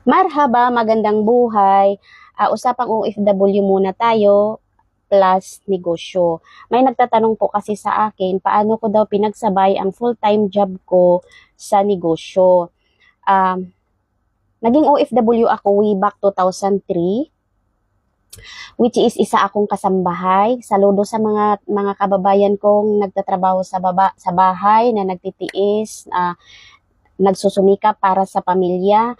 Marhaba, magandang buhay. Usapang OFW muna tayo plus negosyo. May nagtatanong po kasi sa akin, paano ko daw pinagsabay ang full-time job ko sa negosyo. Um, Naging OFW ako way back 2003, which is isa akong kasambahay. Saludo sa mga kababayan kong nagtatrabaho sa bahay na nagtitiis, nagsusumika para sa pamilya.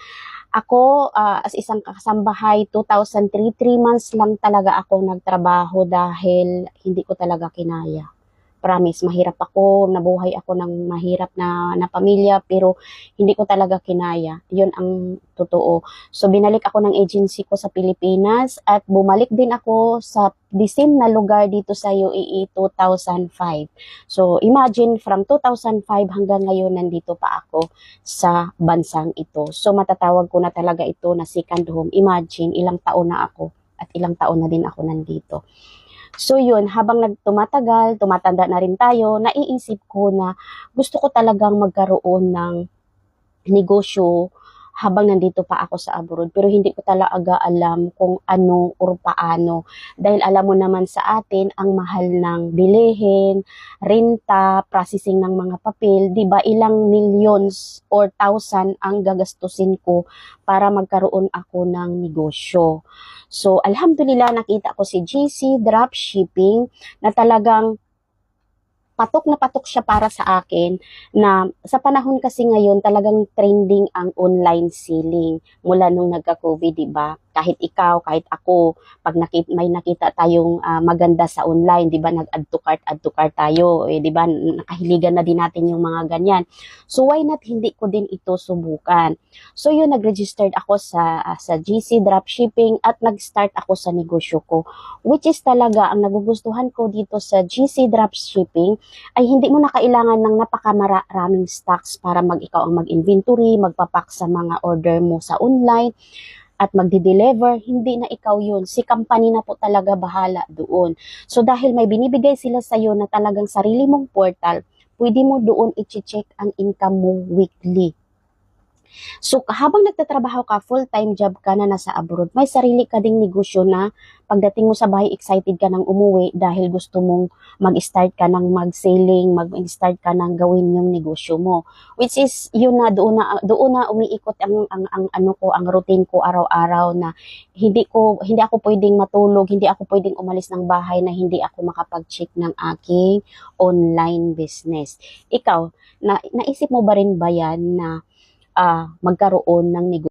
Ako, as isang kasambahay, 2003, 3 months lang talaga ako nagtrabaho dahil hindi ko talaga kinaya. Promise, mahirap ako, nabuhay ako ng mahirap na pamilya, pero hindi ko talaga kinaya. Yun ang totoo. So, binalik ako ng agency ko sa Pilipinas at bumalik din ako sa the same na lugar dito sa UAE 2005. So, imagine from 2005 hanggang ngayon nandito pa ako sa bansang ito. So, matatawag ko na talaga ito na second home. Imagine, ilang taon na ako at ilang taon na din ako nandito. So yun, habang tumatagal, tumatanda na rin tayo, naiisip ko na gusto ko talagang magkaroon ng negosyo habang nandito pa ako sa abroad. Pero hindi ko talaga alam kung ano or paano. Dahil alam mo naman sa atin, ang mahal ng bilihin, renta, processing ng mga papel, di ba ilang millions or thousand ang gagastusin ko para magkaroon ako ng negosyo. So, alhamdulillah, nakita ko si GC Dropshipping na talagang patok siya para sa akin na sa panahon kasi ngayon talagang trending ang online selling mula nung nagka-COVID, di ba? Kahit ikaw, kahit ako, pag may nakita tayong maganda sa online, di ba, add to cart tayo, eh, di ba, nakahiligan na din natin yung mga ganyan. So, why not hindi ko din ito subukan? So, yun, nag-registered ako sa GC Dropshipping at nag-start ako sa negosyo ko, which is talaga, ang nagugustuhan ko dito sa GC Dropshipping ay hindi mo na kailangan ng napakamaraming stocks para ikaw ang mag-inventory, magpapak sa mga order mo sa online, at magde-deliver, hindi na ikaw yun. Si company na po talaga bahala doon. So dahil may binibigay sila sa iyo na talagang sarili mong portal, pwede mo doon i-check ang income mo weekly. So, habang nagtatrabaho ka, full-time job ka na nasa abroad, may sarili ka ding negosyo na pagdating mo sa bahay, excited ka nang umuwi dahil gusto mong mag-start ka ng mag-selling, mag-start ka ng gawin yung negosyo mo. Which is, yun na, doon na umiikot ang ano ko, ang routine ko araw-araw na hindi ako pwedeng matulog, hindi ako pwedeng umalis ng bahay na hindi ako makapag-check ng aking online business. Ikaw, naisip mo ba rin ba yan na magkaroon ng negosyo?